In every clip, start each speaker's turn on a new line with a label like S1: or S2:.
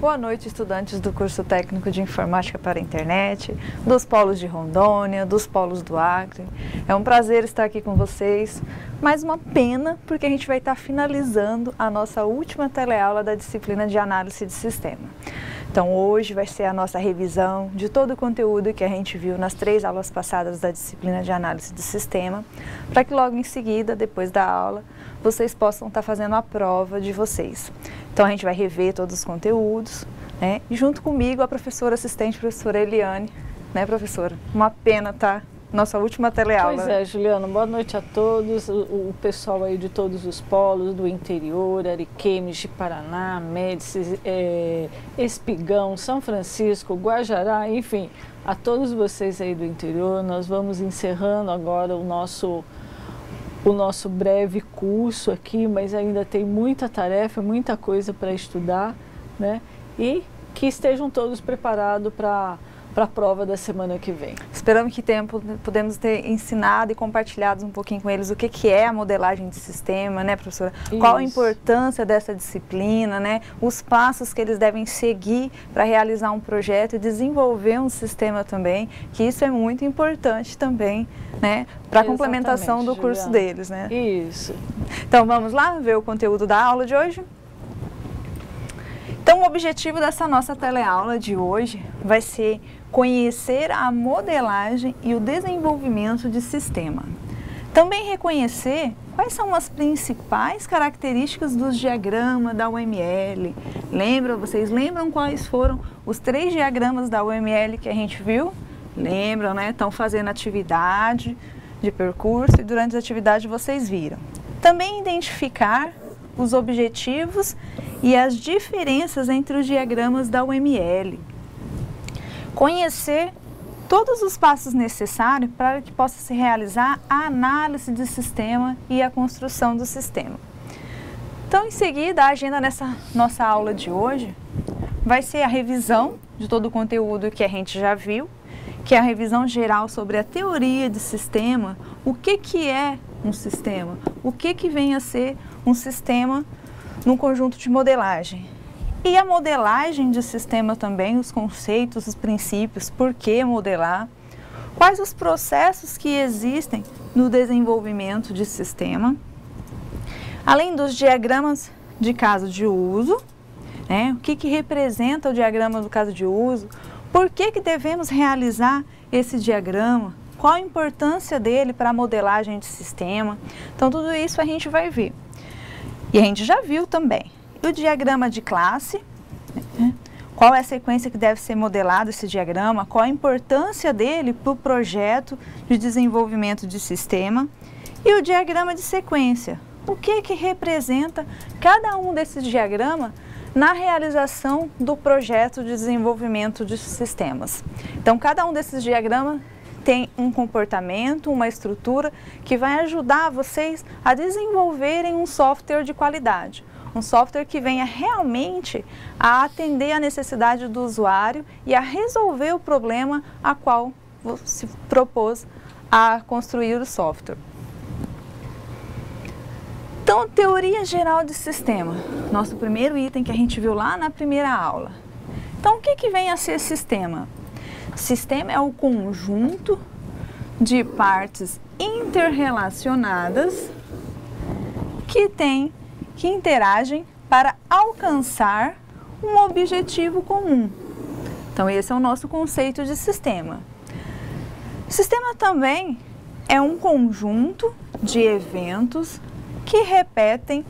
S1: Boa noite, estudantes do curso técnico de informática para a internet, dos polos de Rondônia, dos polos do Acre. É um prazer estar aqui com vocês. Mais uma pena, porque a gente vai estar finalizando a nossa última teleaula da disciplina de análise de sistema. Então hoje vai ser a nossa revisão de todo o conteúdo que a gente viu nas 3 aulas passadas da disciplina de análise de sistema, para que logo em seguida, depois da aula, vocês possam estar fazendo a prova de vocês. Então a gente vai rever todos os conteúdos, né? E junto comigo a professora assistente, professora Eliane, né, professora? Uma pena, tá? Nossa última teleaula.
S2: Pois é, Juliana, boa noite a todos, o pessoal aí de todos os polos, do interior, Ariquemes, de Paraná, Médici, Espigão, São Francisco, Guajará, enfim, a todos vocês aí do interior. Nós vamos encerrando agora o nosso breve curso aqui, mas ainda tem muita tarefa, muita coisa para estudar, né? E que estejam todos preparados para a prova da semana que vem.
S1: Esperamos que podemos ter ensinado e compartilhado um pouquinho com eles o que é a modelagem de sistema, né, professora? Isso. Qual a importância dessa disciplina, né? Os passos que eles devem seguir para realizar um projeto e desenvolver um sistema também, que isso é muito importante também, né, para a complementação do curso deles, né?
S2: Isso.
S1: Então vamos lá ver o conteúdo da aula de hoje? Então o objetivo dessa nossa teleaula de hoje vai ser conhecer a modelagem e o desenvolvimento de sistema. Também reconhecer quais são as principais características dos diagramas da UML. Vocês lembram quais foram os 3 diagramas da UML que a gente viu? Lembram, né? Estão fazendo atividade de percurso e durante a atividade vocês viram. Também identificar os objetivos e as diferenças entre os diagramas da UML. Conhecer todos os passos necessários para que possa se realizar a análise de sistema e a construção do sistema. Então, em seguida, a agenda nessa nossa aula de hoje vai ser a revisão de todo o conteúdo que a gente já viu, que é a revisão geral sobre a teoria de sistema, o que é um sistema, o que vem a ser um sistema num conjunto de modelagem. E a modelagem de sistema também, os conceitos, os princípios, por que modelar, quais os processos que existem no desenvolvimento de sistema, além dos diagramas de caso de uso, né? O que representa o diagrama do caso de uso, por que devemos realizar esse diagrama, qual a importância dele para a modelagem de sistema. Então tudo isso a gente vai ver. E a gente já viu também o diagrama de classe, né? Qual é a sequência que deve ser modelado esse diagrama, qual a importância dele para o projeto de desenvolvimento de sistema, e o diagrama de sequência, o que representa cada um desses diagramas na realização do projeto de desenvolvimento de sistemas. Então, cada um desses diagramas tem um comportamento, uma estrutura que vai ajudar vocês a desenvolverem um software de qualidade. Um software que venha realmente a atender a necessidade do usuário e a resolver o problema a qual se propôs a construir o software. Então, teoria geral de sistema, nosso primeiro item que a gente viu lá na primeira aula. Então, o que vem a ser sistema? Sistema é o conjunto de partes interrelacionadas que interagem para alcançar um objetivo comum. Então, esse é o nosso conceito de sistema. Sistema também é um conjunto de eventos que repetem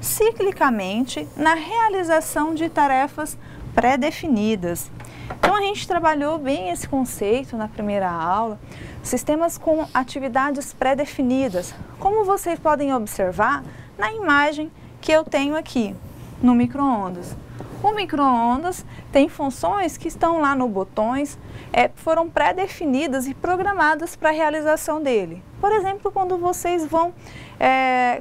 S1: ciclicamente na realização de tarefas pré-definidas. Então, a gente trabalhou bem esse conceito na primeira aula, sistemas com atividades pré-definidas, como vocês podem observar na imagem que eu tenho aqui, no micro-ondas. O micro-ondas tem funções que estão lá no botões, foram pré-definidas e programadas para a realização dele. Por exemplo, quando vocês vão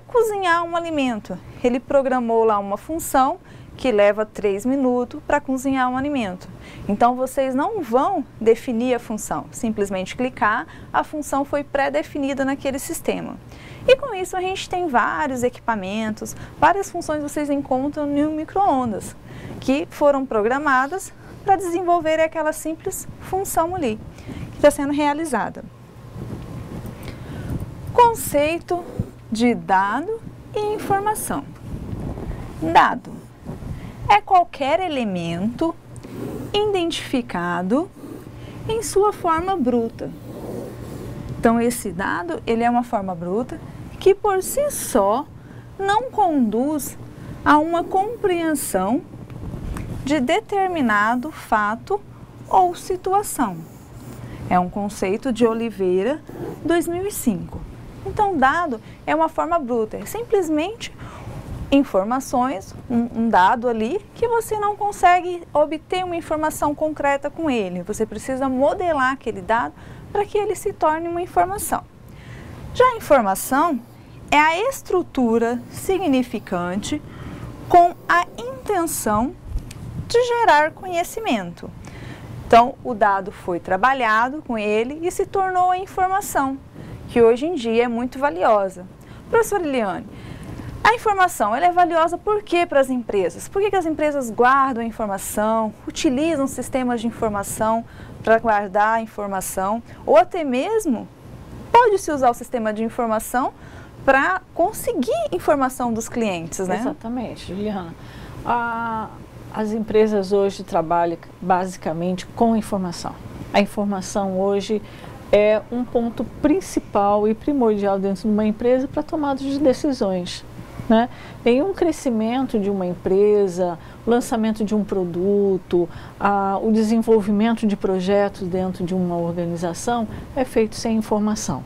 S1: cozinhar um alimento, ele programou lá uma função que leva 3 minutos para cozinhar um alimento. Então, vocês não vão definir a função, simplesmente clicar, a função foi pré-definida naquele sistema. E com isso a gente tem vários equipamentos, várias funções vocês encontram no micro-ondas. que foram programadas para desenvolver aquela simples função ali que está sendo realizada. Conceito de dado e informação. Dado é qualquer elemento identificado em sua forma bruta. Então, esse dado, ele é uma forma bruta que por si só não conduz a uma compreensão de determinado fato ou situação. É um conceito de Oliveira, 2005. Então, dado é uma forma bruta, é simplesmente informações, um dado ali que você não consegue obter uma informação concreta com ele. Você precisa modelar aquele dado para que ele se torne uma informação. Já a informação é a estrutura significante com a intenção de gerar conhecimento. Então, o dado foi trabalhado com ele e se tornou a informação, que hoje em dia é muito valiosa. Professora Eliane, a informação ela é valiosa por quê para as empresas? Por que as empresas guardam a informação, utilizam sistemas de informação para guardar a informação, ou até mesmo pode-se usar o sistema de informação para conseguir informação dos clientes, né?
S2: Exatamente, Juliana. As empresas hoje trabalham basicamente com informação. A informação hoje é um ponto principal e primordial dentro de uma empresa para tomada de decisões, né? Nenhum crescimento de uma empresa, o lançamento de um produto, o desenvolvimento de projetos dentro de uma organização é feito sem informação,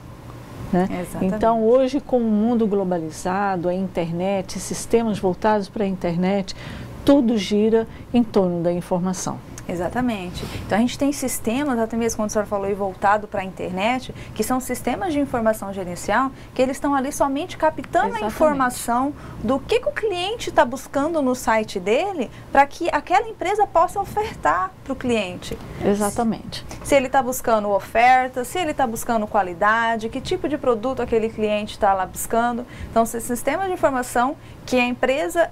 S2: né? Então, hoje, com o mundo globalizado, a internet, sistemas voltados para a internet, tudo gira em torno da informação.
S1: Exatamente. Então, a gente tem sistemas, até mesmo quando a senhora falou, e voltado para a internet, que são sistemas de informação gerencial, que eles estão ali somente captando a informação do que o cliente está buscando no site dele, para que aquela empresa possa ofertar para o cliente.
S2: Exatamente.
S1: Se ele está buscando oferta, se ele está buscando qualidade, que tipo de produto aquele cliente está lá buscando. Então, esses sistemas de informação que a empresa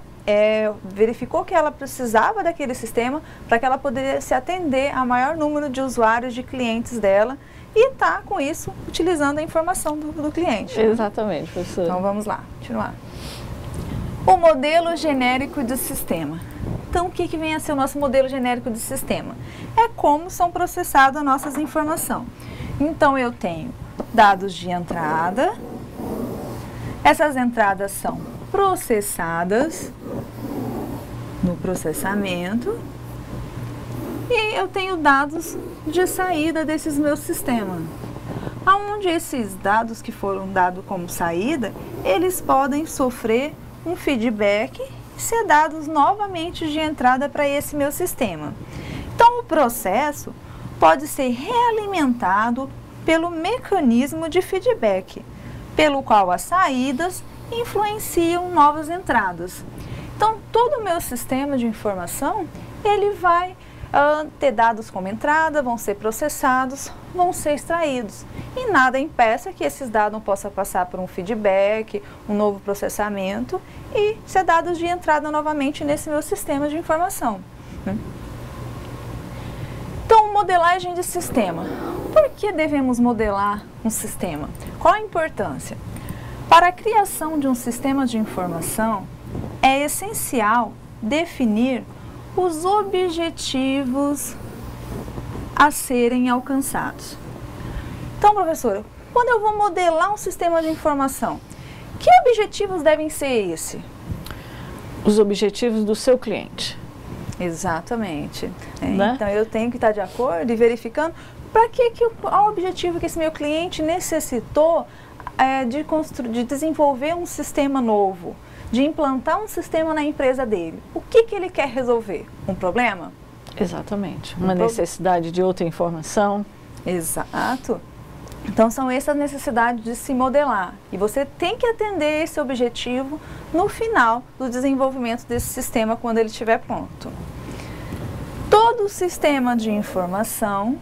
S1: verificou que ela precisava daquele sistema para que ela pudesse atender a maior número de usuários, de clientes dela, e está, com isso, utilizando a informação do cliente.
S2: Exatamente, professora.
S1: Então, vamos lá, continuar. O modelo genérico de sistema. Então, o que vem a ser o nosso modelo genérico de sistema? É como são processadas as nossas informações. Então, eu tenho dados de entrada, essas entradas são processadas no processamento e eu tenho dados de saída desses meus sistemas, onde esses dados que foram dados como saída, eles podem sofrer um feedback e ser dados novamente de entrada para esse meu sistema. Então, o processo pode ser realimentado pelo mecanismo de feedback, pelo qual as saídas influenciam novas entradas. Então, todo o meu sistema de informação, ele vai ter dados como entrada, vão ser processados, vão ser extraídos. E nada impeça que esses dados possam passar por um feedback, um novo processamento e ser dados de entrada novamente nesse meu sistema de informação. Então, modelagem de sistema. Por que devemos modelar um sistema? Qual a importância? Para a criação de um sistema de informação, é essencial definir os objetivos a serem alcançados. Então, professora, quando eu vou modelar um sistema de informação, que objetivos devem ser esses?
S2: Os objetivos do seu cliente.
S1: Exatamente.
S2: Né?
S1: Então, eu tenho que estar de acordo e verificando para qual o objetivo que esse meu cliente necessitou de desenvolver um sistema novo, de implantar um sistema na empresa dele. O que ele quer resolver? Um problema?
S2: Exatamente. Uma necessidade de outra informação.
S1: Exato. Então, são essas necessidades de se modelar. E você tem que atender esse objetivo no final do desenvolvimento desse sistema, quando ele estiver pronto. Todo sistema de informação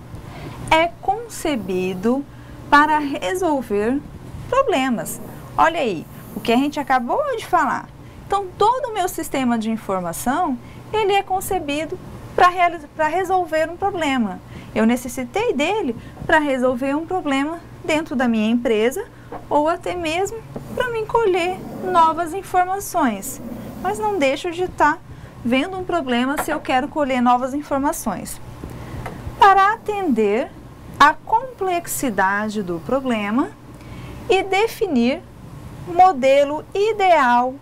S1: é concebido para resolver problemas. Olha aí, o que a gente acabou de falar. Então, todo o meu sistema de informação, ele é concebido para resolver um problema. Eu necessitei dele para resolver um problema dentro da minha empresa ou até mesmo para me colher novas informações. Mas não deixo de estar vendo um problema se eu quero colher novas informações. Para atender a complexidade do problema e definir modelo ideal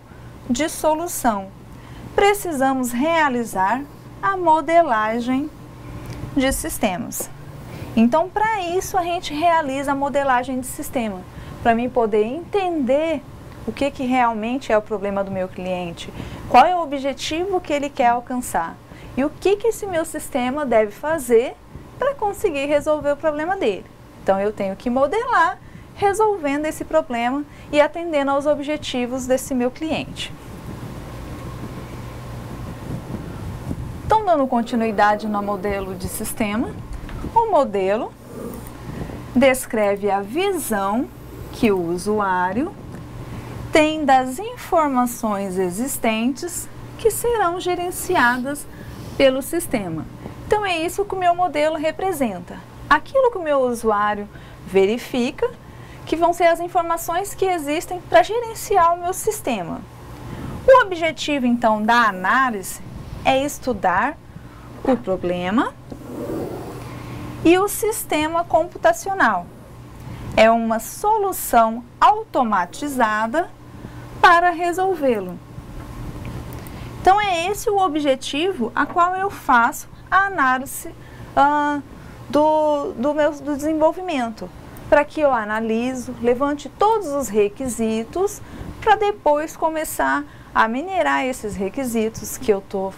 S1: de solução, precisamos realizar a modelagem de sistemas. Então, para isso, a gente realiza a modelagem de sistema, para mim poder entender o que realmente é o problema do meu cliente, qual é o objetivo que ele quer alcançar e o que esse meu sistema deve fazer para conseguir resolver o problema dele. Então, eu tenho que modelar resolvendo esse problema e atendendo aos objetivos desse meu cliente. Então, dando continuidade no modelo de sistema, o modelo descreve a visão que o usuário tem das informações existentes que serão gerenciadas pelo sistema. Então, é isso que o meu modelo representa. Aquilo que o meu usuário verifica, que vão ser as informações que existem para gerenciar o meu sistema. O objetivo, então, da análise é estudar o problema e o sistema computacional. É uma solução automatizada para resolvê-lo. Então, é esse o objetivo a qual eu faço a análise do desenvolvimento, para que eu analiso, levante todos os requisitos, para depois começar a minerar esses requisitos que eu estou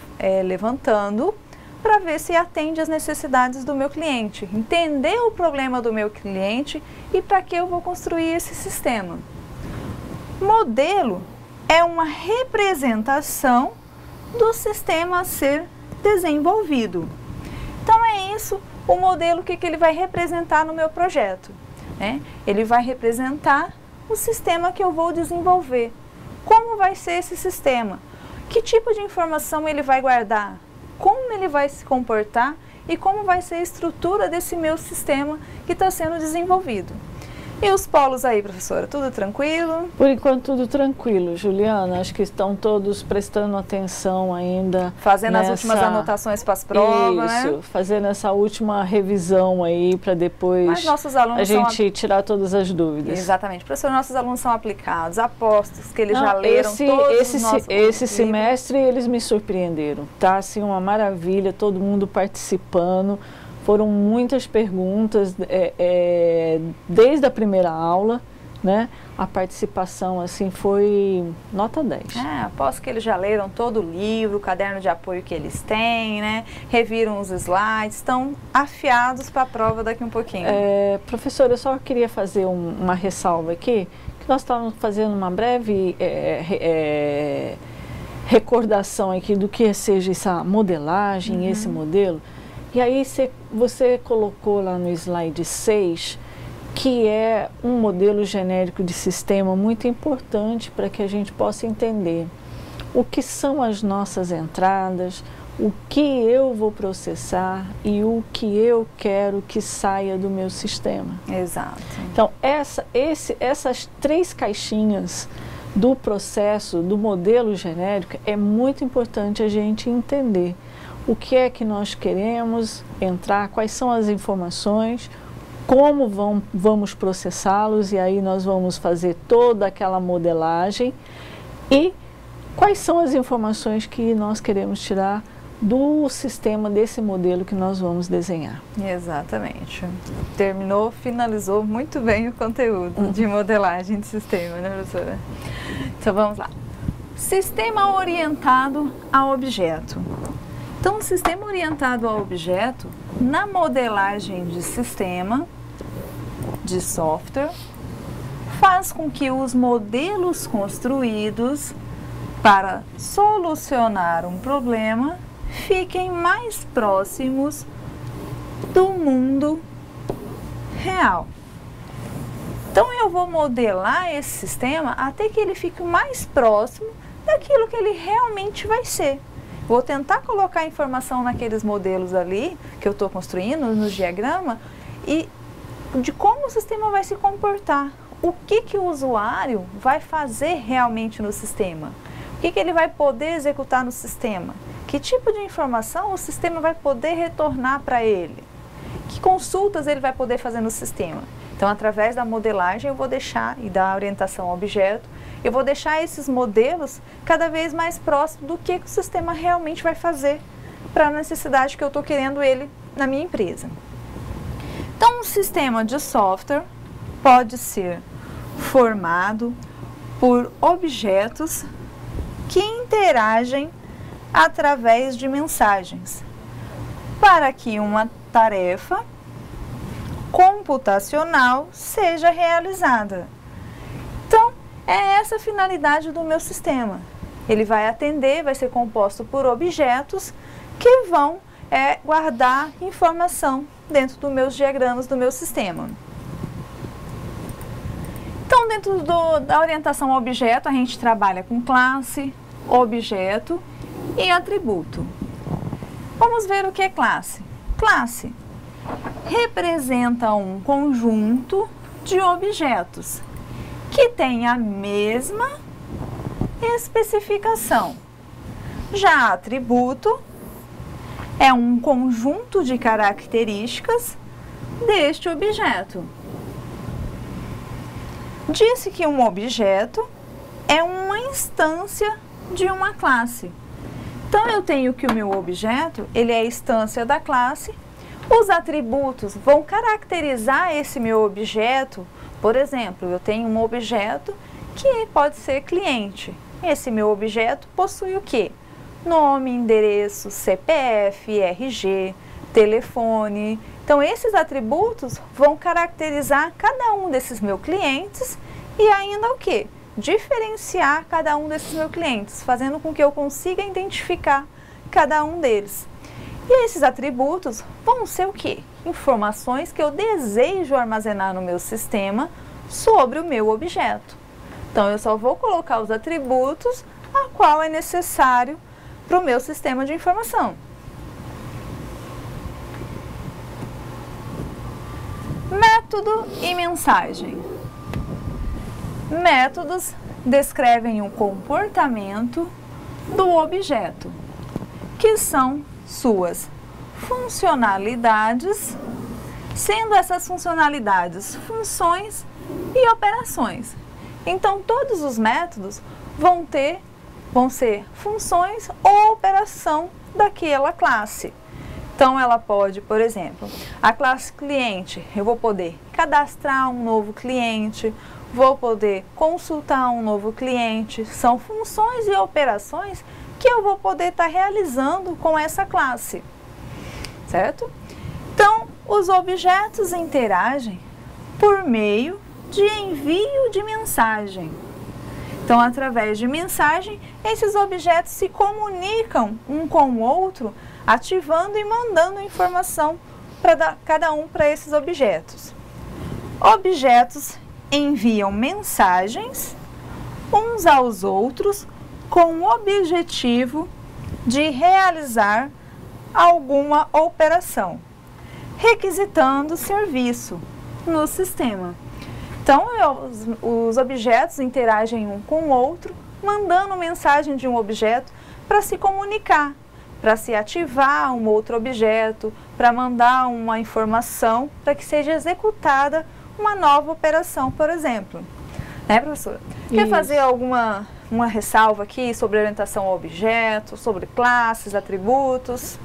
S1: levantando, para ver se atende às necessidades do meu cliente, entender o problema do meu cliente e para que eu vou construir esse sistema. Modelo é uma representação do sistema a ser desenvolvido. Então, é isso o modelo que ele vai representar no meu projeto, né? Ele vai representar o sistema que eu vou desenvolver. Como vai ser esse sistema? Que tipo de informação ele vai guardar? Como ele vai se comportar e como vai ser a estrutura desse meu sistema que está sendo desenvolvido. E os polos aí, professora, tudo tranquilo?
S2: Por enquanto tudo tranquilo, Juliana. Acho que estão todos prestando atenção ainda.
S1: Fazendo as últimas anotações para as provas,
S2: isso,
S1: né?
S2: Fazendo essa última revisão aí para depois a gente tirar todas as dúvidas.
S1: Exatamente. Professora, nossos alunos são aplicados, apostos que eles já leram todos os nossos
S2: Esse semestre eles me surpreenderam, tá? Assim, uma maravilha, todo mundo participando. Foram muitas perguntas desde a primeira aula, né? A participação assim foi nota 10.
S1: Aposto que eles já leram todo o livro, o caderno de apoio que eles têm, né? Reviram os slides, estão afiados para a prova daqui um pouquinho.
S2: Professora, eu só queria fazer uma ressalva aqui, que nós estávamos fazendo uma breve recordação aqui do que seja essa modelagem, esse modelo. E aí você colocou lá no slide 6, que é um modelo genérico de sistema muito importante para que a gente possa entender o que são as nossas entradas, o que eu vou processar e o que eu quero que saia do meu sistema.
S1: Exato.
S2: Então, essas 3 caixinhas do processo, do modelo genérico, é muito importante a gente entender o que é que nós queremos entrar, quais são as informações, como vamos processá-los, e aí nós vamos fazer toda aquela modelagem e quais são as informações que nós queremos tirar do sistema, desse modelo que nós vamos desenhar.
S1: Exatamente. Terminou, finalizou muito bem o conteúdo de modelagem de sistema, né, professora? Então vamos lá. Sistema orientado a objeto. Então, o sistema orientado a objeto, na modelagem de sistema, de software, faz com que os modelos construídos para solucionar um problema fiquem mais próximos do mundo real. Então, eu vou modelar esse sistema até que ele fique mais próximo daquilo que ele realmente vai ser. vou tentar colocar informação naqueles modelos ali que eu estou construindo, no diagrama, e de como o sistema vai se comportar. O que o usuário vai fazer realmente no sistema? O que ele vai poder executar no sistema? Que tipo de informação o sistema vai poder retornar para ele? Que consultas ele vai poder fazer no sistema? Então, através da modelagem, eu vou deixar, e da orientação ao objeto, eu vou deixar esses modelos cada vez mais próximos do que o sistema realmente vai fazer para a necessidade que eu estou querendo ele na minha empresa. Então, um sistema de software pode ser formado por objetos que interagem através de mensagens para que uma tarefa computacional seja realizada. Então, é essa a finalidade do meu sistema. Ele vai atender, vai ser composto por objetos que vão guardar informação dentro dos meus diagramas do meu sistema. Então, dentro da orientação ao objeto, a gente trabalha com classe, objeto e atributo. Vamos ver o que é classe. Classe representa um conjunto de objetos que tem a mesma especificação. Já atributo é um conjunto de características deste objeto. Disse que um objeto é uma instância de uma classe. Então, eu tenho que o meu objeto, ele é a instância da classe. Os atributos vão caracterizar esse meu objeto. Por exemplo, eu tenho um objeto que pode ser cliente. Esse meu objeto possui o quê? Nome, endereço, CPF, RG, telefone. Então, esses atributos vão caracterizar cada um desses meus clientes e ainda o quê? Diferenciar cada um desses meus clientes, fazendo com que eu consiga identificar cada um deles. E esses atributos vão ser o quê? Informações que eu desejo armazenar no meu sistema sobre o meu objeto. Então, eu só vou colocar os atributos a qual é necessário para o meu sistema de informação. Método e mensagem. Métodos descrevem o comportamento do objeto, que são suas funcionalidades, sendo essas funcionalidades funções e operações. Então, todos os métodos vão ser funções ou operação daquela classe. Então, ela pode, por exemplo, a classe cliente, eu vou poder cadastrar um novo cliente, vou poder consultar um novo cliente. São funções e operações que eu vou poder estar realizando com essa classe, certo? Então, os objetos interagem por meio de envio de mensagem. Então, através de mensagem, esses objetos se comunicam um com o outro, ativando e mandando informação para cada um para esses objetos. Objetos enviam mensagens uns aos outros com o objetivo de realizar alguma operação, requisitando serviço no sistema. Então, os objetos interagem um com o outro, mandando mensagem de um objeto para se comunicar, para se ativar um outro objeto, para mandar uma informação para que seja executada uma nova operação, por exemplo. Né, professora? Quer fazer uma ressalva aqui sobre orientação ao objeto, sobre classes, atributos?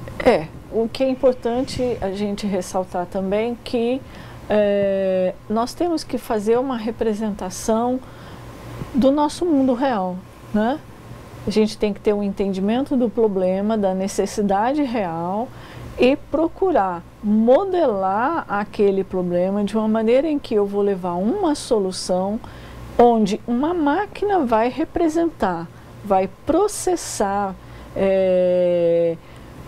S2: O que é importante a gente ressaltar também que nós temos que fazer uma representação do nosso mundo real, né? A gente tem que ter um entendimento do problema, da necessidade real e procurar modelar aquele problema de uma maneira em que eu vou levar uma solução onde uma máquina vai representar, vai processar,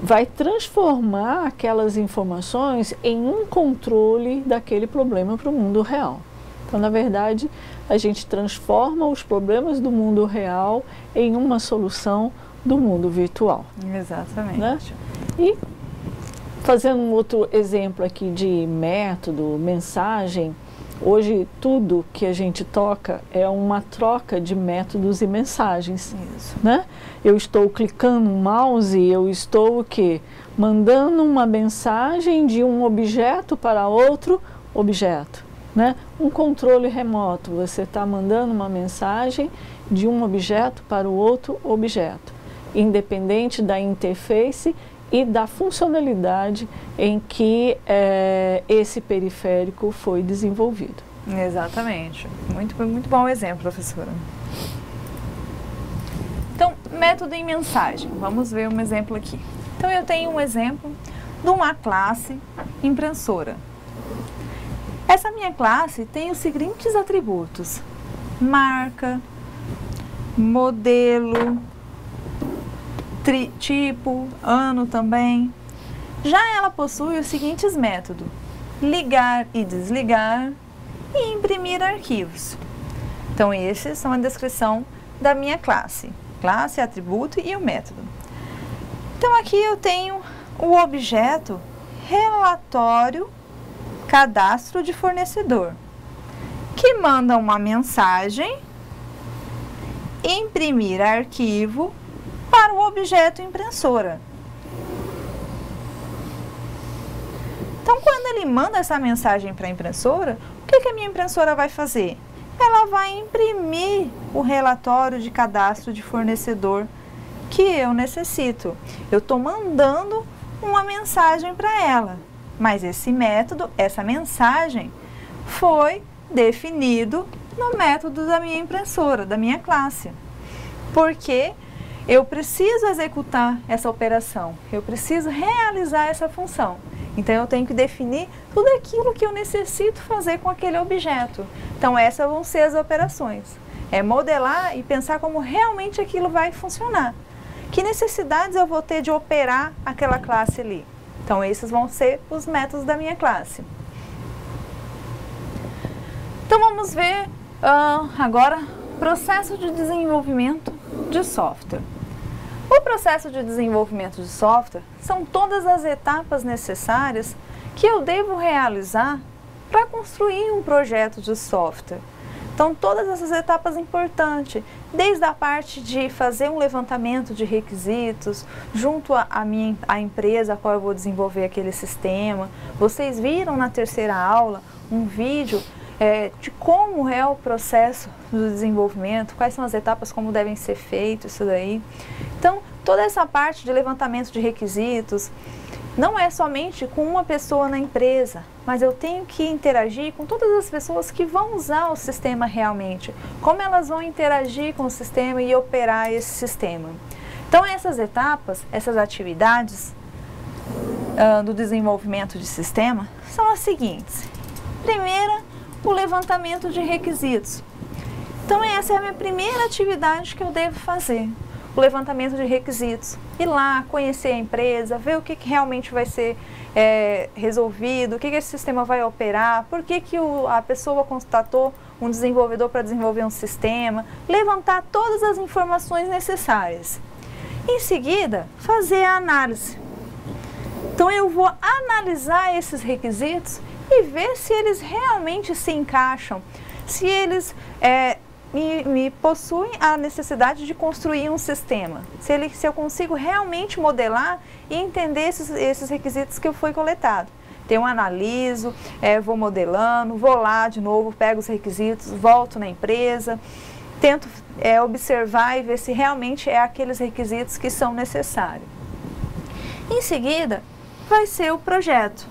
S2: vai transformar aquelas informações em um controle daquele problema para o mundo real. Então, na verdade, a gente transforma os problemas do mundo real em uma solução do mundo virtual.
S1: Exatamente.
S2: Né? E fazendo um outro exemplo aqui de método, mensagem, hoje tudo que a gente toca é uma troca de métodos e mensagens.
S1: Isso.
S2: Né? Eu estou clicando no mouse, eu estou o quê? Mandando uma mensagem de um objeto para outro objeto. Né? Um controle remoto, você está mandando uma mensagem de um objeto para o outro objeto, independente da interface e da funcionalidade em que esse periférico foi desenvolvido.
S1: Exatamente. Muito bom exemplo, professora. Então, método em mensagem. Vamos ver um exemplo aqui. Então, eu tenho um exemplo de uma classe impressora. Essa minha classe tem os seguintes atributos: marca, modelo, tipo, ano também. Já ela possui os seguintes métodos: ligar e desligar e imprimir arquivos. Então, esses são a descrição da minha classe. Classe, atributo e o método. Então, aqui eu tenho o objeto relatório cadastro de fornecedor, que manda uma mensagem, imprimir arquivo para o objeto impressora. Então, quando ele manda essa mensagem para a impressora, o que a minha impressora vai fazer? Ela vai imprimir o relatório de cadastro de fornecedor que eu necessito. Eu estou mandando uma mensagem para ela, mas esse método, essa mensagem, foi definido no método da minha impressora, da minha classe. Porque eu preciso executar essa operação, eu preciso realizar essa função. Então, eu tenho que definir tudo aquilo que eu necessito fazer com aquele objeto. Então, essas vão ser as operações. É modelar e pensar como realmente aquilo vai funcionar. Que necessidades eu vou ter de operar aquela classe ali? Então, esses vão ser os métodos da minha classe. Então, vamos ver agora processo de desenvolvimento de software. O processo de desenvolvimento de software são todas as etapas necessárias que eu devo realizar para construir um projeto de software. Então, todas essas etapas importantes, desde a parte de fazer um levantamento de requisitos junto à empresa a qual eu vou desenvolver aquele sistema. Vocês viram na terceira aula um vídeo de como é o processo do desenvolvimento, quais são as etapas, como devem ser feitos, isso daí. Então, toda essa parte de levantamento de requisitos não é somente com uma pessoa na empresa, mas eu tenho que interagir com todas as pessoas que vão usar o sistema realmente, como elas vão interagir com o sistema e operar esse sistema. Então, essas etapas, essas atividades do desenvolvimento de sistema são as seguintes. Primeira, o levantamento de requisitos. Então, essa é a minha primeira atividade que eu devo fazer. O levantamento de requisitos. Ir lá, conhecer a empresa, ver o que realmente vai ser resolvido, o que esse sistema vai operar, por que a pessoa contatou um desenvolvedor para desenvolver um sistema, levantar todas as informações necessárias. Em seguida, fazer a análise. Então, eu vou analisar esses requisitos e ver se eles realmente se encaixam, se eles me possuem a necessidade de construir um sistema, se eu consigo realmente modelar e entender esses requisitos que foi coletado. Então, eu analiso, vou modelando, vou lá de novo, pego os requisitos, volto na empresa, tento observar e ver se realmente é aqueles requisitos que são necessários. Em seguida, vai ser o projeto.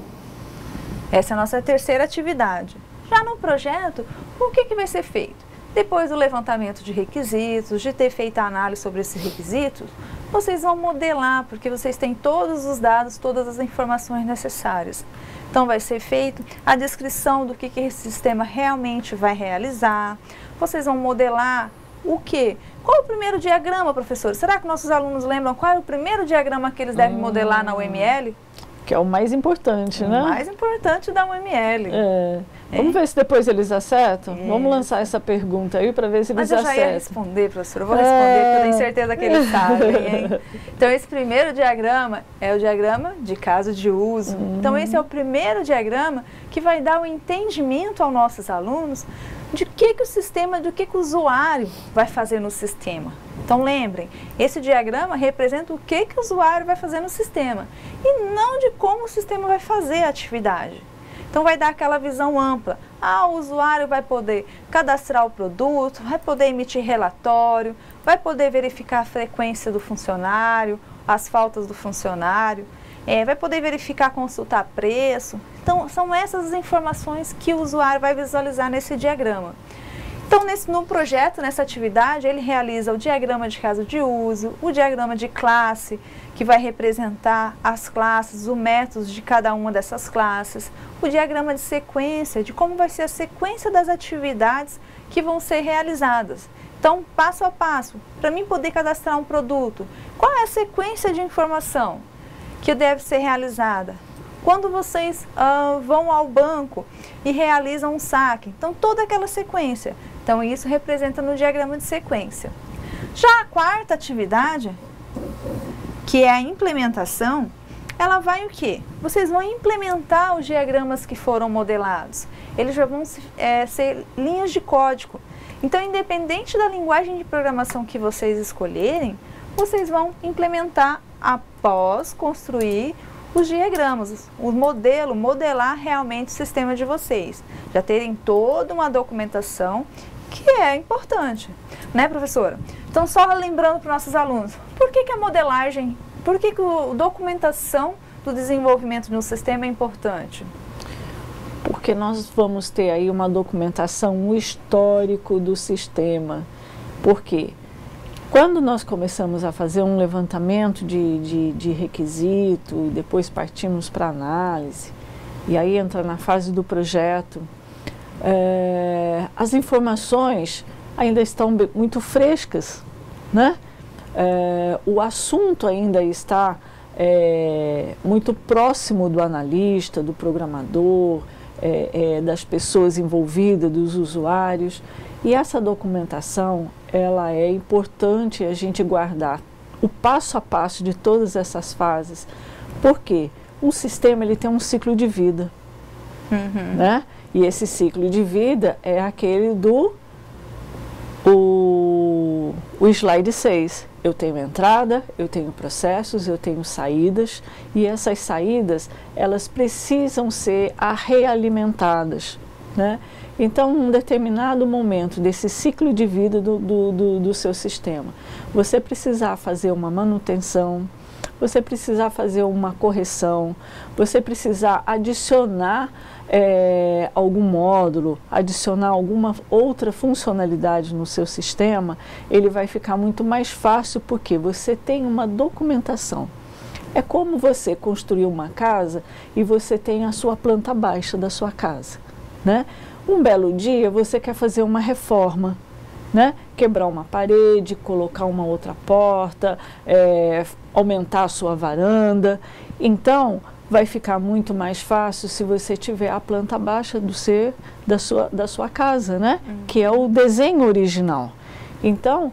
S1: Essa é a nossa terceira atividade. Já no projeto, o que vai ser feito? Depois do levantamento de requisitos, de ter feito a análise sobre esses requisitos, vocês vão modelar, porque vocês têm todos os dados, todas as informações necessárias. Então, vai ser feito a descrição do que esse sistema realmente vai realizar. Vocês vão modelar o quê? Qual é o primeiro diagrama, professor? Será que nossos alunos lembram qual é o primeiro diagrama que eles devem modelar na UML?
S2: Que é o mais importante, né?
S1: O mais importante da UML.
S2: Vamos ver se depois eles acertam? Vamos lançar essa pergunta aí para ver se eles acertam.
S1: Mas eu já ia responder, professor. Eu vou responder, porque eu tenho certeza que eles sabem, hein? Então, esse primeiro diagrama é o diagrama de caso de uso. Então, esse é o primeiro diagrama que vai dar o entendimento aos nossos alunos de que o sistema, do que o usuário vai fazer no sistema. Então, lembrem, esse diagrama representa o que o usuário vai fazer no sistema e não de como o sistema vai fazer a atividade. Então, vai dar aquela visão ampla. O usuário vai poder cadastrar o produto, vai poder emitir relatório, vai poder verificar a frequência do funcionário, as faltas do funcionário, vai poder verificar, consultar preço. Então, são essas as informações que o usuário vai visualizar nesse diagrama. Então, no projeto, nessa atividade, ele realiza o diagrama de caso de uso, o diagrama de classe, que vai representar as classes, os métodos de cada uma dessas classes, o diagrama de sequência, de como vai ser a sequência das atividades que vão ser realizadas. Então, passo a passo, para mim poder cadastrar um produto, qual é a sequência de informação que deve ser realizada? Quando vocês vão ao banco e realizam um saque, então toda aquela sequência. Então, isso representa no diagrama de sequência. Já a quarta atividade, que é a implementação, ela vai o quê? Vocês vão implementar os diagramas que foram modelados. Eles já vão ser linhas de código. Então, independente da linguagem de programação que vocês escolherem, vocês vão implementar após construir os diagramas, o modelo, modelar realmente o sistema de vocês. Já terem toda uma documentação que é importante, né, professora? Então, só lembrando para os nossos alunos, por que a modelagem, por que a documentação do desenvolvimento de um sistema é importante?
S2: Porque nós vamos ter aí uma documentação, um histórico do sistema. Por quê? Quando nós começamos a fazer um levantamento de requisito, depois partimos para análise, e aí entra na fase do projeto, as informações ainda estão muito frescas, né? O assunto ainda está muito próximo do analista, do programador, das pessoas envolvidas, dos usuários. E essa documentação, ela é importante a gente guardar o passo a passo de todas essas fases, porque um sistema ele tem um ciclo de vida, né? E esse ciclo de vida é aquele o slide 6. Eu tenho entrada, eu tenho processos, eu tenho saídas, e essas saídas, elas precisam ser realimentadas, né? Então, num determinado momento desse ciclo de vida do seu sistema, você precisar fazer uma manutenção, você precisar fazer uma correção, você precisar adicionar algum módulo, adicionar alguma outra funcionalidade no seu sistema, ele vai ficar muito mais fácil porque você tem uma documentação. É como você construir uma casa e você tem a sua planta baixa da sua casa, né? Um belo dia você quer fazer uma reforma, né? Quebrar uma parede, colocar uma outra porta, aumentar a sua varanda. Então, vai ficar muito mais fácil se você tiver a planta baixa da sua casa, né? Que é o desenho original. Então,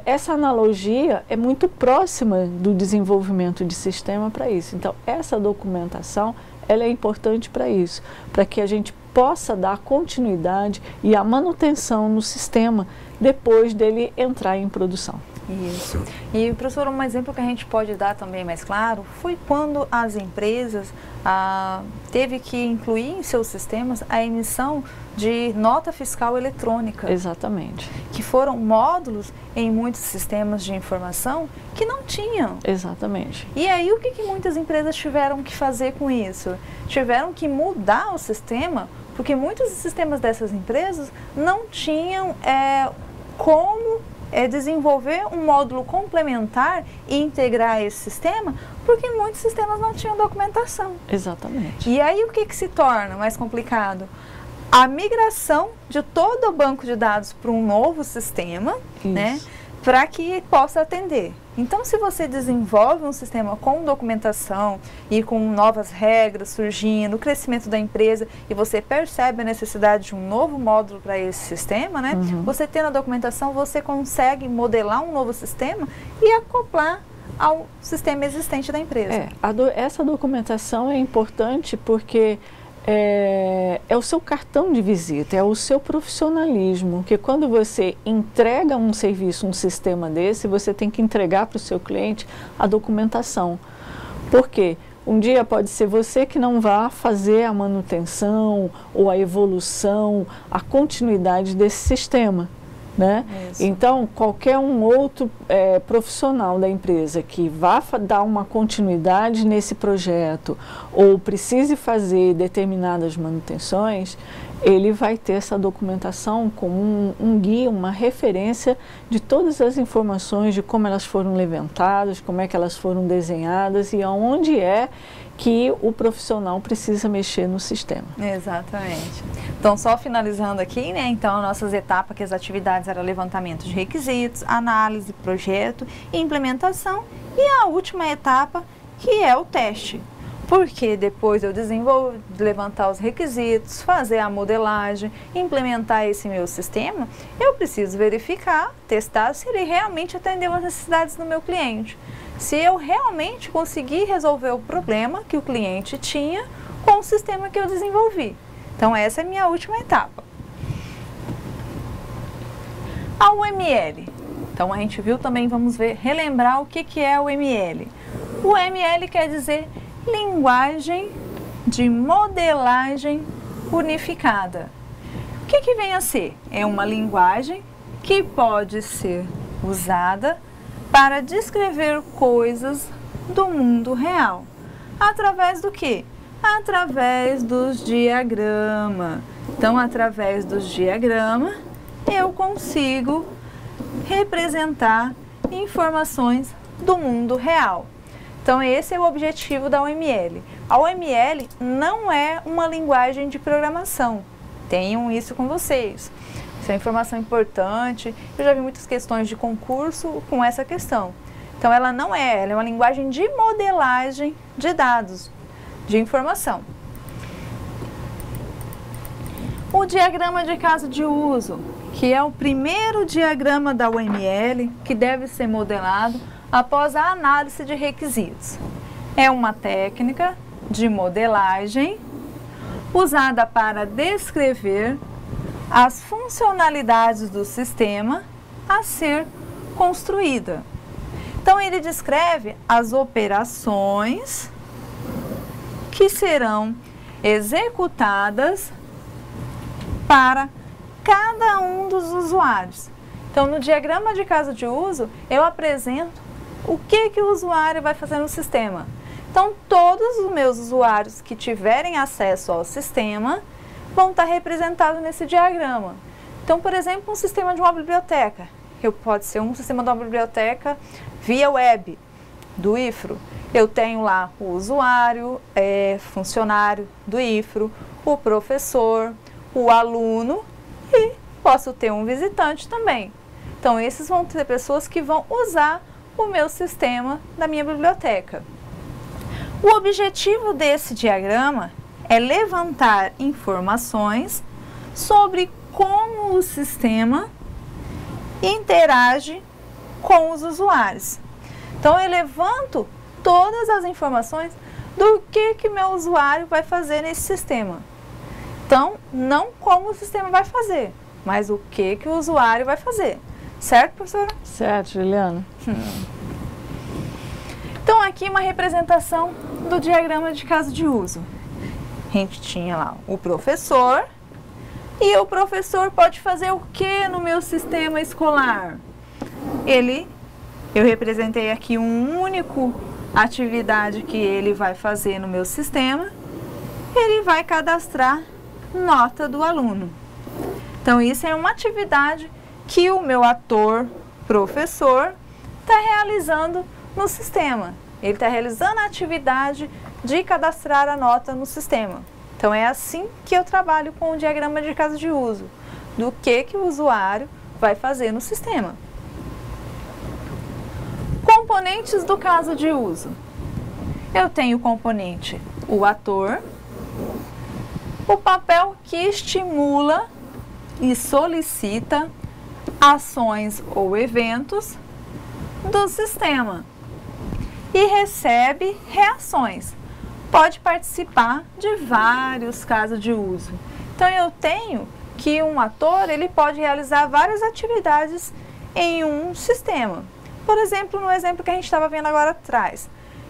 S2: essa analogia é muito próxima do desenvolvimento de sistema para isso. Então, essa documentação, ela é importante para isso, para que a gente possa dar continuidade e a manutenção no sistema depois dele entrar em produção.
S1: Isso. E, professor, um exemplo que a gente pode dar também mais claro foi quando as empresas teve que incluir em seus sistemas a emissão de nota fiscal eletrônica.
S2: Exatamente.
S1: Que foram módulos em muitos sistemas de informação que não tinham.
S2: Exatamente.
S1: E aí o que muitas empresas tiveram que fazer com isso? Tiveram que mudar o sistema, porque muitos sistemas dessas empresas não tinham como desenvolver um módulo complementar e integrar esse sistema, porque muitos sistemas não tinham documentação.
S2: Exatamente.
S1: E aí o que se torna mais complicado? A migração de todo o banco de dados para um novo sistema, né, para que possa atender. Então, se você desenvolve um sistema com documentação e com novas regras surgindo, o crescimento da empresa, e você percebe a necessidade de um novo módulo para esse sistema, né? Você tendo a documentação, você consegue modelar um novo sistema e acoplar ao sistema existente da empresa.
S2: Essa documentação é importante porque é o seu cartão de visita, é o seu profissionalismo, que quando você entrega um serviço, um sistema desse, você tem que entregar para o seu cliente a documentação. Por quê? Um dia pode ser você que não vá fazer a manutenção ou a evolução, a continuidade desse sistema, né? Então, qualquer um outro profissional da empresa que vá dar uma continuidade nesse projeto ou precise fazer determinadas manutenções, ele vai ter essa documentação como um guia, uma referência de todas as informações, de como elas foram levantadas, como é que elas foram desenhadas e aonde é que o profissional precisa mexer no sistema.
S1: Exatamente. Então, só finalizando aqui, né? Então, nossas etapas, que as atividades eram levantamento de requisitos, análise, projeto, implementação e a última etapa, que é o teste. Porque depois eu desenvolvo, levantar os requisitos, fazer a modelagem, implementar esse meu sistema, eu preciso verificar, testar se ele realmente atendeu às necessidades do meu cliente. Se eu realmente conseguir resolver o problema que o cliente tinha com o sistema que eu desenvolvi. Então, essa é a minha última etapa. A UML. Então, a gente viu também, vamos ver, relembrar o que é o UML. O UML quer dizer linguagem de modelagem unificada. O que vem a ser? É uma linguagem que pode ser usada para descrever coisas do mundo real. Através do quê? Através dos diagramas. Então, através dos diagramas, eu consigo representar informações do mundo real. Então, esse é o objetivo da UML. A UML não é uma linguagem de programação. Tenham isso com vocês. Isso é informação importante. Eu já vi muitas questões de concurso com essa questão. Então, ela não é, ela é uma linguagem de modelagem de dados, de informação. O diagrama de caso de uso, que é o primeiro diagrama da UML, que deve ser modelado após a análise de requisitos. É uma técnica de modelagem usada para descrever as funcionalidades do sistema a ser construída. Então, ele descreve as operações que serão executadas para cada um dos usuários. Então, no diagrama de caso de uso, eu apresento o que o usuário vai fazer no sistema. Então, todos os meus usuários que tiverem acesso ao sistema vão estar representados nesse diagrama. Então, por exemplo, um sistema de uma biblioteca. Pode ser um sistema de uma biblioteca via web, do IFRO. Eu tenho lá o usuário, funcionário do IFRO, o professor, o aluno e posso ter um visitante também. Então, esses vão ser pessoas que vão usar o meu sistema da minha biblioteca. O objetivo desse diagrama é levantar informações sobre como o sistema interage com os usuários. Então, eu levanto todas as informações do que meu usuário vai fazer nesse sistema. Então, não como o sistema vai fazer, mas o que o usuário vai fazer. Certo, professora?
S2: Certo, Juliana.
S1: Então, aqui uma representação do diagrama de caso de uso. A gente tinha lá o professor, e o professor pode fazer o que no meu sistema escolar? Eu representei aqui um único atividade que ele vai fazer no meu sistema. Ele vai cadastrar nota do aluno. Então, isso é uma atividade que o meu ator, professor, está realizando no sistema. Ele está realizando a atividade de cadastrar a nota no sistema. Então, é assim que eu trabalho com o diagrama de caso de uso, do que o usuário vai fazer no sistema. Componentes do caso de uso. Eu tenho o componente o ator, o papel que estimula e solicita ações ou eventos do sistema e recebe reações. Pode participar de vários casos de uso. Então eu tenho que um ator ele pode realizar várias atividades em um sistema. Por exemplo, no exemplo que a gente estava vendo agora atrás,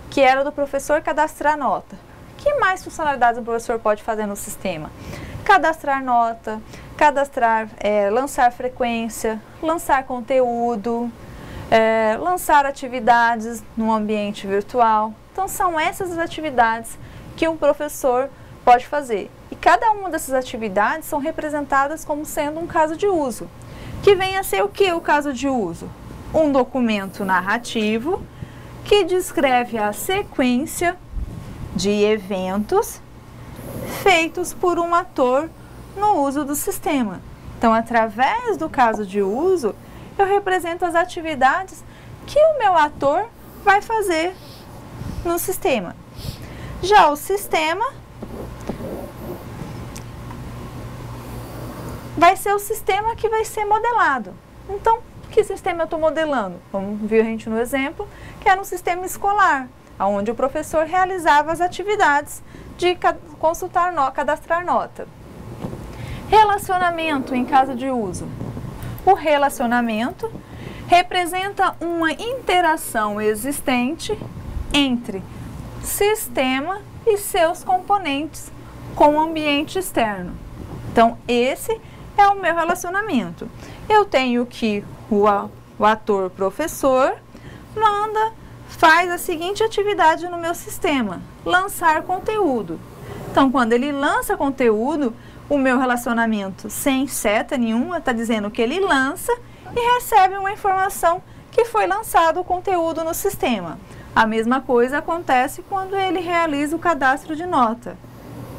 S1: que era do professor cadastrar nota. Que mais funcionalidades o professor pode fazer no sistema? Cadastrar nota, lançar frequência, lançar conteúdo, lançar atividades no ambiente virtual. Então são essas as atividades que um professor pode fazer. E cada uma dessas atividades são representadas como sendo um caso de uso. Que vem a ser o que o caso de uso? Um documento narrativo que descreve a sequência de eventos feitos por um ator no uso do sistema. Então, através do caso de uso, eu represento as atividades que o meu ator vai fazer no sistema. Já o sistema vai ser o sistema que vai ser modelado. Então, que sistema eu estou modelando? Vamos ver a gente no exemplo, que era um sistema escolar, onde o professor realizava as atividades de cadastrar nota. Relacionamento em caso de uso. O relacionamento representa uma interação existente entre sistema e seus componentes com o ambiente externo. Então, esse é o meu relacionamento. Eu tenho que o ator professor faz a seguinte atividade no meu sistema: lançar conteúdo. Então, quando ele lança conteúdo, o meu relacionamento sem seta nenhuma está dizendo que ele lança e recebe uma informação que foi lançado o conteúdo no sistema. A mesma coisa acontece quando ele realiza o cadastro de nota.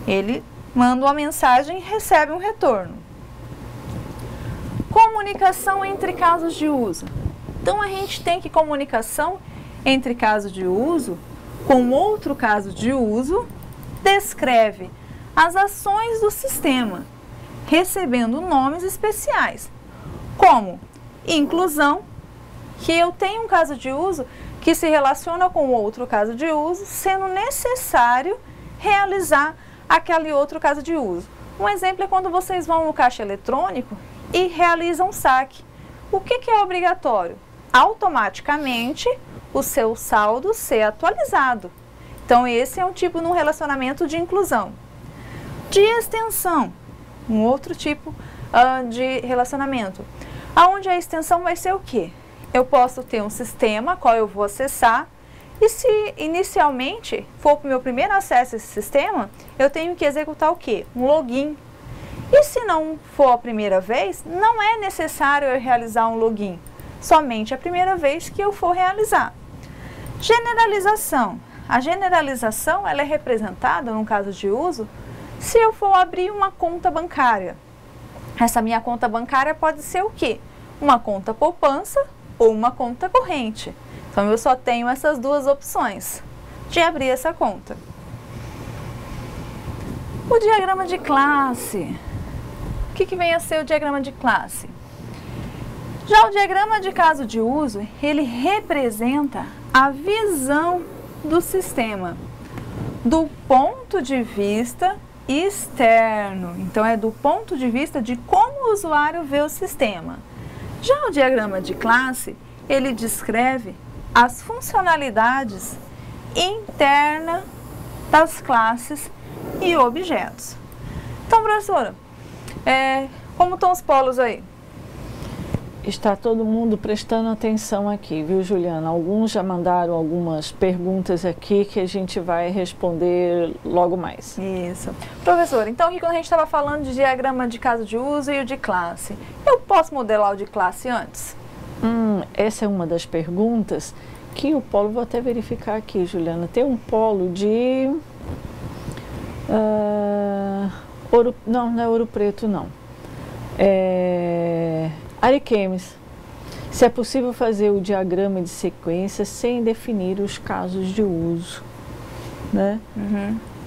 S1: Ele manda uma mensagem e recebe um retorno. Comunicação entre casos de uso. Então, a gente tem que comunicação entre caso de uso com outro caso de uso descreve as ações do sistema, recebendo nomes especiais, como inclusão, que eu tenho um caso de uso que se relaciona com outro caso de uso, sendo necessário realizar aquele outro caso de uso. Um exemplo é quando vocês vão no caixa eletrônico e realizam um saque. O que é obrigatório? Automaticamente o seu saldo ser atualizado. Então, esse é um tipo de um relacionamento de inclusão. De extensão, um outro tipo de relacionamento. Onde a extensão vai ser o quê? Eu posso ter um sistema, qual eu vou acessar, e se inicialmente for o meu primeiro acesso a esse sistema, eu tenho que executar o quê? Um login. E se não for a primeira vez, não é necessário eu realizar um login, somente a primeira vez que eu for realizar. Generalização. A generalização ela é representada, no caso de uso, se eu for abrir uma conta bancária. Essa minha conta bancária pode ser o quê? Uma conta poupança ou uma conta corrente. Então, eu só tenho essas duas opções de abrir essa conta. O diagrama de classe. O que vem a ser o diagrama de classe? Já o diagrama de caso de uso, ele representa a visão do sistema do ponto de vista externo. Então, é do ponto de vista de como o usuário vê o sistema. Já o diagrama de classe, ele descreve as funcionalidades internas das classes e objetos. Então, professora, como estão os polos aí?
S2: Está todo mundo prestando atenção aqui, viu, Juliana? Alguns já mandaram algumas perguntas aqui que a gente vai responder logo mais.
S1: Isso. Professora, então aqui quando a gente estava falando de diagrama de caso de uso e o de classe, eu posso modelar o de classe antes?
S2: Essa é uma das perguntas que o polo, vou até verificar aqui, Juliana, tem um polo de... não é Ouro Preto, não. Ariquemes. se é possível fazer o diagrama de sequência sem definir os casos de uso, né?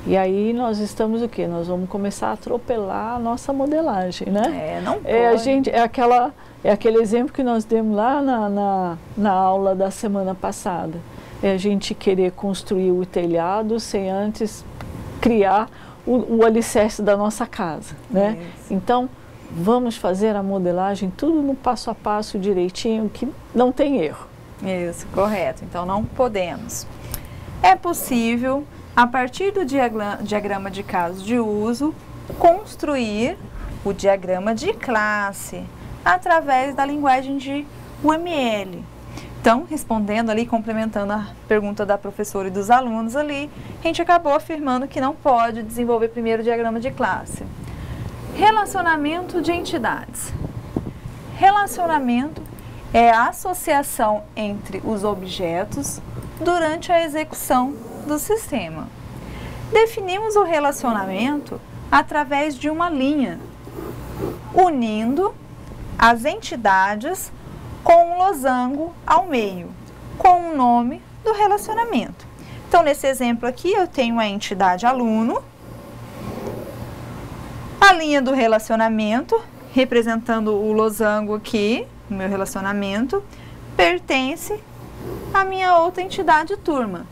S2: E aí nós estamos o quê? Nós vamos começar a atropelar a nossa modelagem, né?
S1: Não pode.
S2: É aquele exemplo que nós demos lá na aula da semana passada. É a gente querer construir o telhado sem antes criar o alicerce da nossa casa, né?
S1: Isso.
S2: Então, vamos fazer a modelagem tudo no passo a passo direitinho, que não tem erro.
S1: Isso, correto. Então, não podemos. É possível, a partir do diagrama de caso de uso, construir o diagrama de classe através da linguagem de UML. Então, respondendo ali, complementando a pergunta da professora e dos alunos ali, a gente acabou afirmando que não pode desenvolver primeiro o diagrama de classe. Relacionamento de entidades. Relacionamento é a associação entre os objetos durante a execução do sistema. Definimos o relacionamento através de uma linha, unindo as entidades com um losango ao meio, com o nome do relacionamento. Então, nesse exemplo aqui, eu tenho a entidade aluno, a linha do relacionamento, representando o losango aqui, o meu relacionamento, pertence à minha outra entidade turma.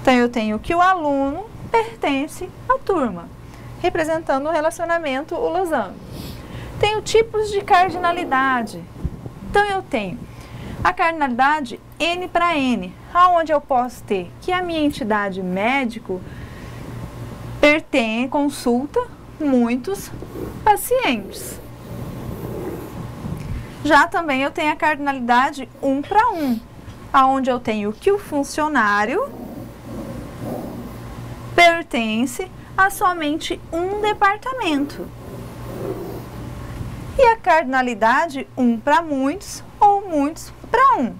S1: Então, eu tenho que o aluno pertence à turma, representando o relacionamento, o losango. Tenho tipos de cardinalidade. Então, eu tenho a cardinalidade N para N, aonde eu posso ter que a minha entidade médico consulta muitos pacientes. Já também eu tenho a cardinalidade 1 para 1, aonde eu tenho que o funcionário pertence a somente um departamento. E a cardinalidade 1 para muitos ou muitos para 1,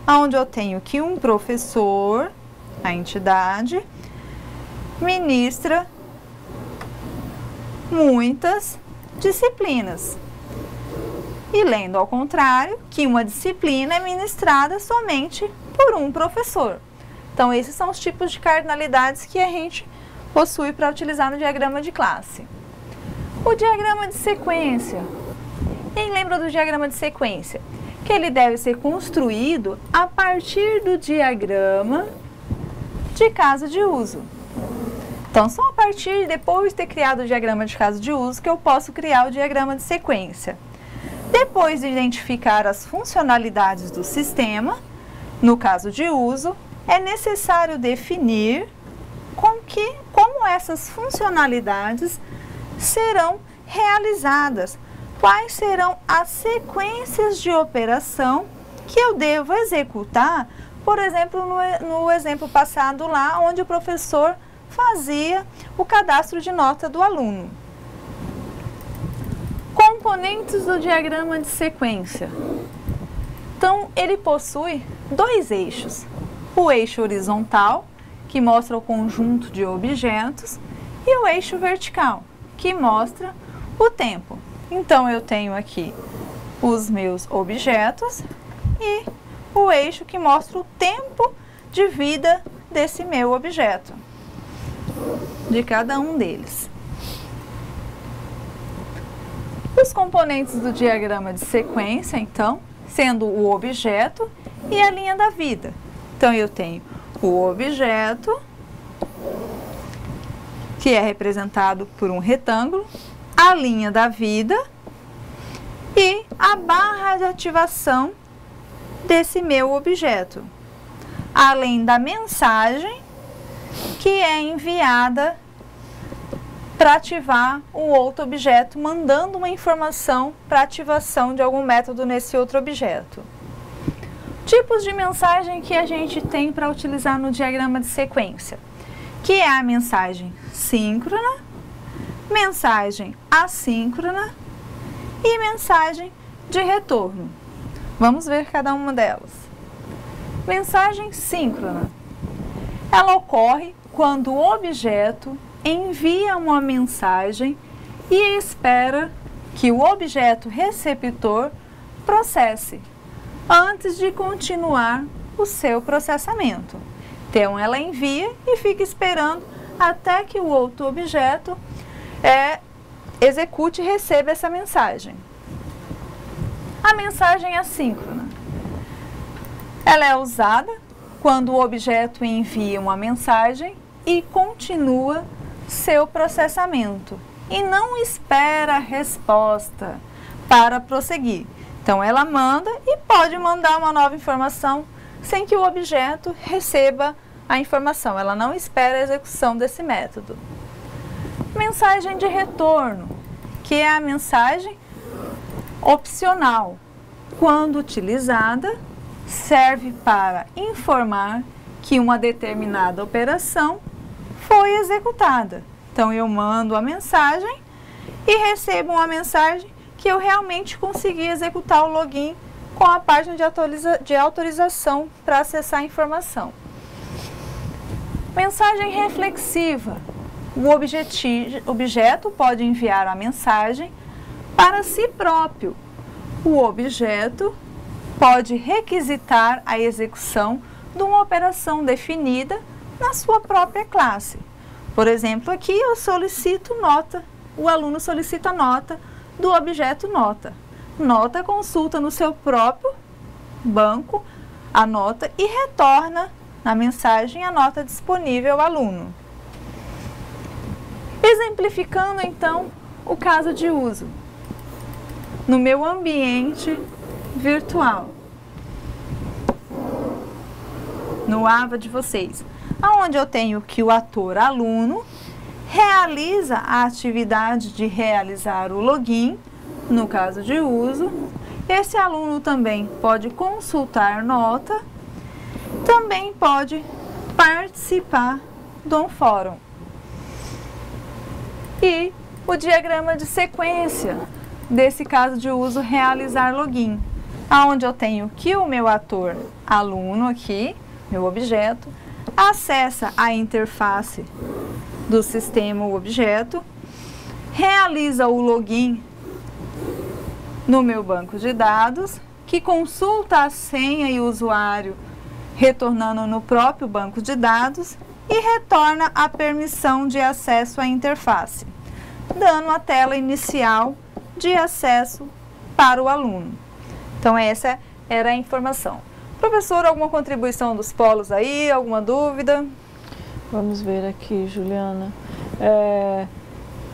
S1: onde eu tenho que um professor, a entidade, ministra muitas disciplinas. E lendo ao contrário, que uma disciplina é ministrada somente por um professor. Então, esses são os tipos de cardinalidades que a gente possui para utilizar no diagrama de classe. O diagrama de sequência. Quem lembra do diagrama de sequência? Que ele deve ser construído a partir do diagrama de caso de uso. Então, só a partir, depois de ter criado o diagrama de caso de uso, que eu posso criar o diagrama de sequência. Depois de identificar as funcionalidades do sistema, no caso de uso, é necessário definir como essas funcionalidades serão realizadas. Quais serão as sequências de operação que eu devo executar, por exemplo, no exemplo passado lá, onde o professor fazia o cadastro de nota do aluno. Componentes do diagrama de sequência. Então, ele possui dois eixos. O eixo horizontal, que mostra o conjunto de objetos, e o eixo vertical, que mostra o tempo. Então, eu tenho aqui os meus objetos e o eixo que mostra o tempo de vida desse meu objeto, de cada um deles. Os componentes do diagrama de sequência, então, sendo o objeto e a linha da vida. Então, eu tenho o objeto, que é representado por um retângulo, a linha da vida e a barra de ativação desse meu objeto, além da mensagem que é enviada para ativar o outro objeto, mandando uma informação para ativação de algum método nesse outro objeto. Tipos de mensagem que a gente tem para utilizar no diagrama de sequência, que é a mensagem síncrona, mensagem assíncrona e mensagem de retorno. Vamos ver cada uma delas. Mensagem síncrona. Ela ocorre quando o objeto envia uma mensagem e espera que o objeto receptor processe. antes de continuar o seu processamento. Então, ela envia e fica esperando até que o outro objeto execute e receba essa mensagem. A mensagem assíncrona. Ela é usada quando o objeto envia uma mensagem e continua seu processamento e não espera a resposta para prosseguir. Então, ela manda e pode mandar uma nova informação sem que o objeto receba a informação. Ela não espera a execução desse método. Mensagem de retorno, que é a mensagem opcional. Quando utilizada, serve para informar que uma determinada operação foi executada. Então, eu mando a mensagem e recebo uma mensagem que eu realmente consegui executar o login com a página de autorização para acessar a informação. Mensagem reflexiva. O objeto pode enviar a mensagem para si próprio. O objeto pode requisitar a execução de uma operação definida na sua própria classe. Por exemplo, aqui eu solicito nota, o aluno solicita nota do objeto nota. Nota consulta no seu próprio banco a nota e retorna na mensagem a nota disponível ao aluno. Exemplificando então o caso de uso. No meu ambiente virtual, no AVA de vocês, onde eu tenho que o ator aluno realiza a atividade de realizar o login, no caso de uso. Esse aluno também pode consultar nota, também pode participar do fórum. E o diagrama de sequência desse caso de uso realizar login, onde eu tenho que o meu ator aluno aqui, meu objeto, acessa a interface do sistema objeto, realiza o login no meu banco de dados, que consulta a senha e o usuário retornando no próprio banco de dados e retorna a permissão de acesso à interface, dando a tela inicial de acesso para o aluno. Então, essa era a informação. Professor, alguma contribuição dos polos aí? Alguma dúvida?
S2: Vamos ver aqui, Juliana.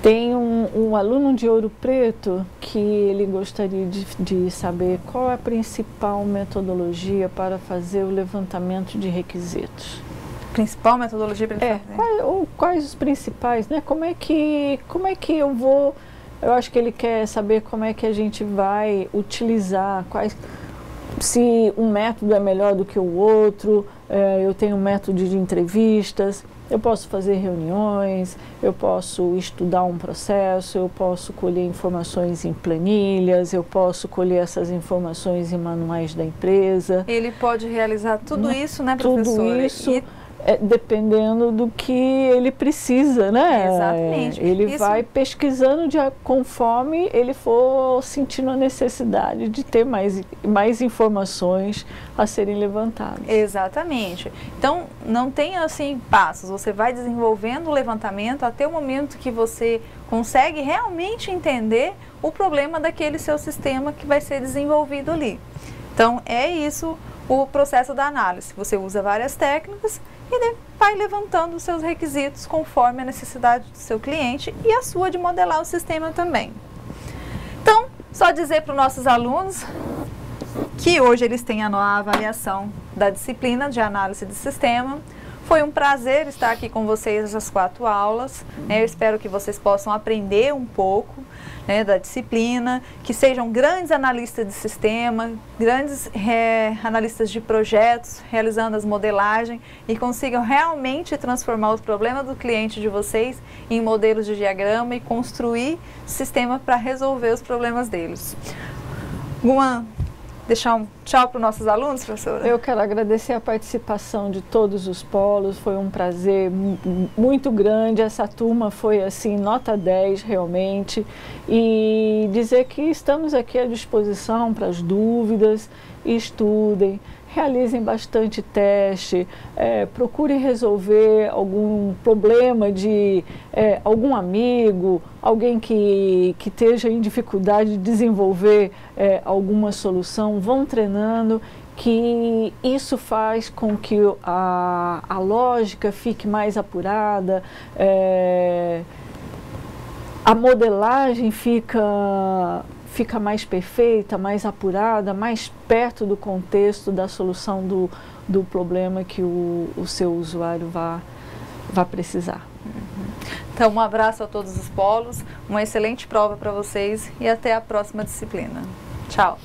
S2: Tem um aluno de Ouro Preto que ele gostaria de saber qual é a principal metodologia para fazer o levantamento de requisitos.
S1: Principal metodologia para ele fazer?
S2: Quais os principais, né? Como é que eu vou... Eu acho que ele quer saber como é que a gente vai utilizar, se um método é melhor do que o outro. Eu tenho um método de entrevistas, eu posso fazer reuniões, eu posso estudar um processo, eu posso colher informações em planilhas, eu posso colher essas informações em manuais da empresa.
S1: Ele pode realizar tudo isso, né, professora?
S2: Tudo isso, dependendo do que ele precisa, né?
S1: Exatamente.
S2: Ele vai pesquisando conforme ele for sentindo a necessidade de ter mais informações a serem levantadas.
S1: Exatamente. Então, não tem assim passos. Você vai desenvolvendo o levantamento até o momento que você consegue realmente entender o problema daquele seu sistema que vai ser desenvolvido ali. Então, é isso o processo da análise. Você usa várias técnicas e vai levantando os seus requisitos conforme a necessidade do seu cliente e a sua de modelar o sistema também. Então, só dizer para os nossos alunos que hoje eles têm a nova avaliação da disciplina de análise de sistema. Foi um prazer estar aqui com vocês essas 4 aulas. Eu espero que vocês possam aprender um pouco, né, da disciplina, que sejam grandes analistas de sistema, grandes analistas de projetos, realizando as modelagens e consigam realmente transformar os problemas do cliente de vocês em modelos de diagrama e construir sistema para resolver os problemas deles. Alguma deixar um tchau para os nossos alunos, professora?
S2: Eu quero agradecer a participação de todos os polos, foi um prazer muito grande, essa turma foi assim, nota 10 realmente, e dizer que estamos aqui à disposição para as dúvidas, estudem, realizem bastante teste, procurem resolver algum problema de algum amigo, alguém que esteja em dificuldade de desenvolver alguma solução, vão treinando, que isso faz com que a lógica fique mais apurada, a modelagem fica mais perfeita, mais apurada, mais perto do contexto da solução do problema que o seu usuário vai precisar.
S1: Então, um abraço a todos os polos, uma excelente prova para vocês e até a próxima disciplina. Tchau!